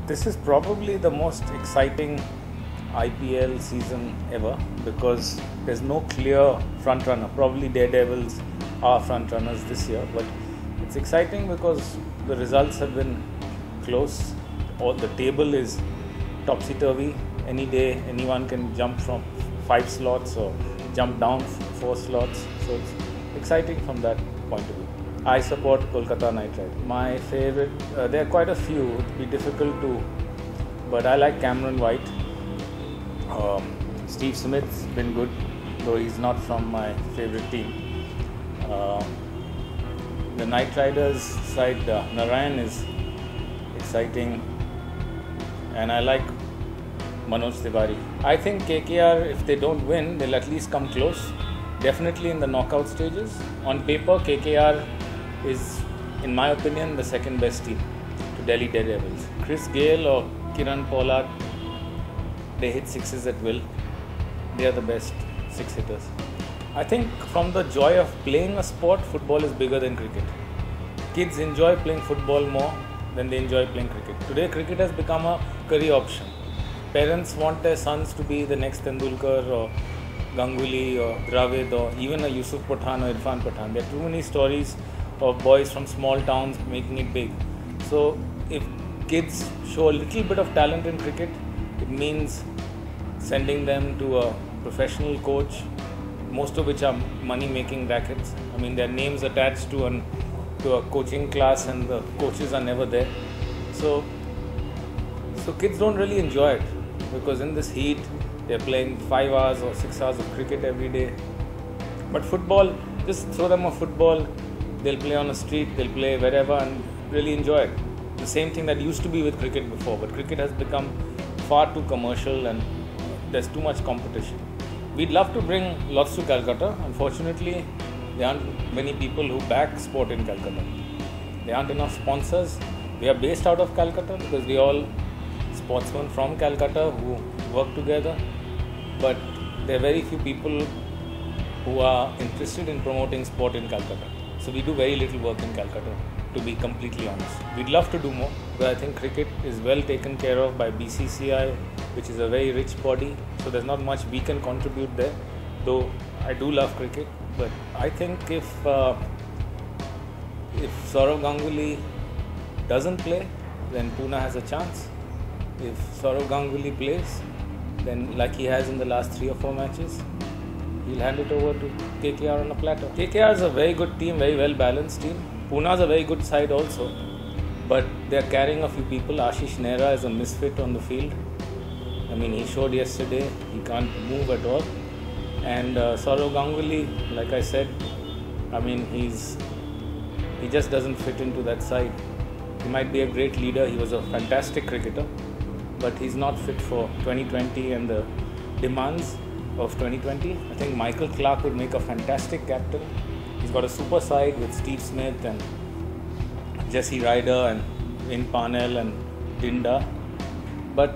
This is probably the most exciting IPL season ever because there's no clear front runner. Probably Daredevils are front runners this year, but it's exciting because the results have been close. All the table is topsy-turvy. Any day, anyone can jump from 5 slots or jump down 4 slots. So it's exciting from that point of view. I support Kolkata Knight Riders. My favorite, there are quite a few. It would be difficult to, but I like Cameron White. Steve Smith's been good, though he's not from my favorite team. The Knight Riders side, Narayan is exciting, and I like Manoj Tiwari. I think KKR, if they don't win, they'll at least come close. Definitely in the knockout stages. On paper, KKR is, in my opinion, the second best team to Delhi Daredevils. Chris Gayle or Kieron Pollard, they hit sixes at will. They are the best six hitters. I think from the joy of playing a sport, football is bigger than cricket. Kids enjoy playing football more than they enjoy playing cricket. Today, cricket has become a career option. Parents want their sons to be the next Tendulkar or Ganguly or Dravid or even a Yusuf Pathan or Irfan Pathan. There are too many stories of boys from small towns making it big. So if kids show a little bit of talent in cricket, it means sending them to a professional coach, most of which are money-making rackets. I mean, their names attached to a coaching class and the coaches are never there. So kids don't really enjoy it because in this heat, they're playing 5 hours or 6 hours of cricket every day. But football, just throw them a football, they'll play on the street, they'll play wherever and really enjoy it. The same thing that used to be with cricket before, but cricket has become far too commercial and there's too much competition. We'd love to bring lots to Calcutta. Unfortunately, there aren't many people who back sport in Calcutta. There aren't enough sponsors. We are based out of Calcutta because we all sportsmen from Calcutta who work together, but there are very few people who are interested in promoting sport in Calcutta. So we do very little work in Calcutta, to be completely honest. We'd love to do more, but I think cricket is well taken care of by BCCI, which is a very rich body, so there's not much we can contribute there, though I do love cricket. But I think if Sourav Ganguly doesn't play, then Pune has a chance. If Sourav Ganguly plays, then like he has in the last 3 or 4 matches, he'll hand it over to KKR on a platter. KKR is a very good team, very well balanced team. Pune is a very good side also, but they're carrying a few people. Ashish Nehra is a misfit on the field. I mean, he showed yesterday he can't move at all. And Sourav Ganguly, like I said, I mean, he just doesn't fit into that side. He might be a great leader. He was a fantastic cricketer, but he's not fit for 2020 and the demands of 2020. I think Michael Clarke would make a fantastic captain. He's got a super side with Steve Smith and Jesse Ryder and Wayne Parnell and Dinda. But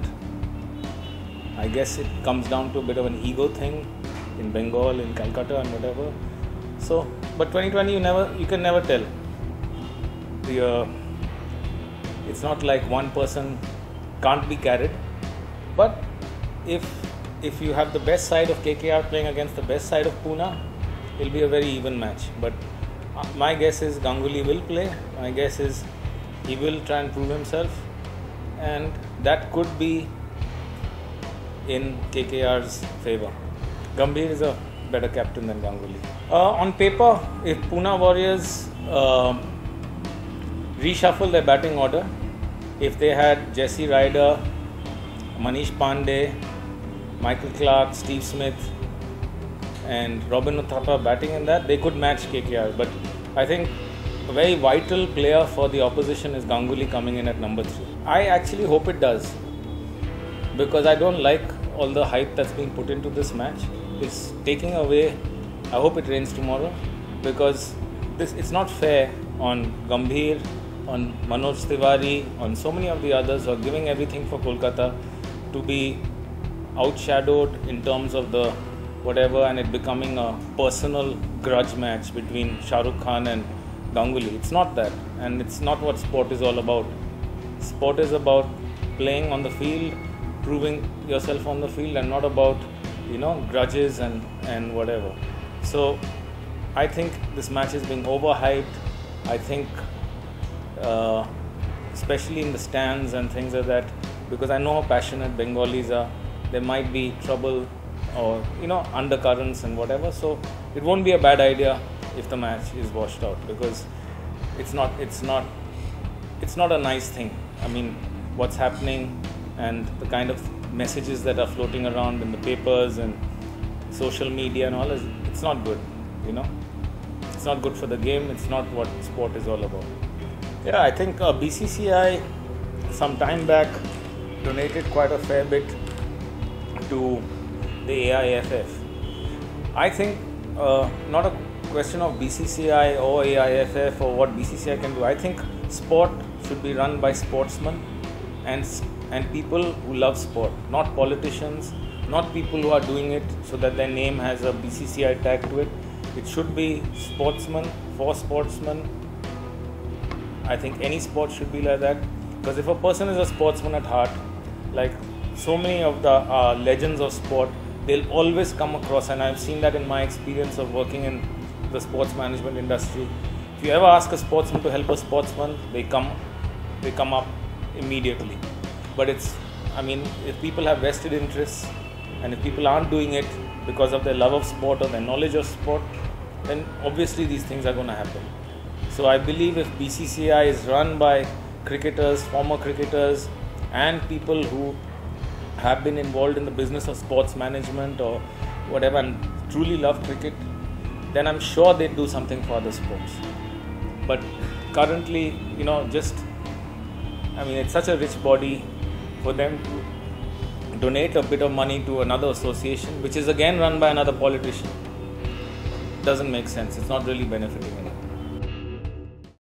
I guess it comes down to a bit of an ego thing in Bengal, in Calcutta and whatever. So, but 2020 you can never tell. It's not like one person can't be carried. But if you have the best side of KKR playing against the best side of Pune, it'll be a very even match. But my guess is Ganguly will play. My guess is he will try and prove himself, and that could be in KKR's favour. Gambhir is a better captain than Ganguly. On paper, if Pune Warriors reshuffle their batting order, if they had Jesse Ryder, Manish Pandey, Michael Clarke, Steve Smith and Robin Uthappa batting in that, they could match KKR. But I think a very vital player for the opposition is Ganguly coming in at number 3. I actually hope it does, because I don't like all the hype that's being put into this match. It's taking away. I hope it rains tomorrow, because it's not fair on Gambhir, on Manoj Tiwari, on so many of the others who are giving everything for Kolkata to be outshadowed in terms of the whatever, and it becoming a personal grudge match between Shah Rukh Khan and Ganguly. It's not that, and it's not what sport is all about. Sport is about playing on the field, proving yourself on the field, and not about grudges and whatever. So I think this match is being overhyped. I think especially in the stands and things like that, because I know how passionate Bengalis are. There might be trouble or undercurrents and whatever, so it won't be a bad idea if the match is washed out, because it's not a nice thing. I mean, what's happening and the kind of messages that are floating around in the papers and social media and all, it's not good. It's not good for the game. It's not what sport is all about. Yeah, I think BCCI some time back donated quite a fair bit to the AIFF. I think not a question of BCCI or AIFF or what BCCI can do. I think sport should be run by sportsmen and people who love sport, not politicians, not people who are doing it so that their name has a BCCI tag to it. It should be sportsmen for sportsmen. I think any sport should be like that, because if a person is a sportsman at heart, like so many of the legends of sport, they'll always come across, and I've seen that in my experience of working in the sports management industry. If you ever ask a sportsman to help a sportsman, they come up immediately. But if people have vested interests, and if people aren't doing it because of their love of sport or their knowledge of sport, then obviously these things are going to happen. So I believe if BCCI is run by cricketers, former cricketers, and people who have been involved in the business of sports management or whatever and truly love cricket, then I'm sure they'd do something for other sports. But currently, it's such a rich body for them to donate a bit of money to another association, which is again run by another politician. Doesn't make sense. It's not really benefiting anyone.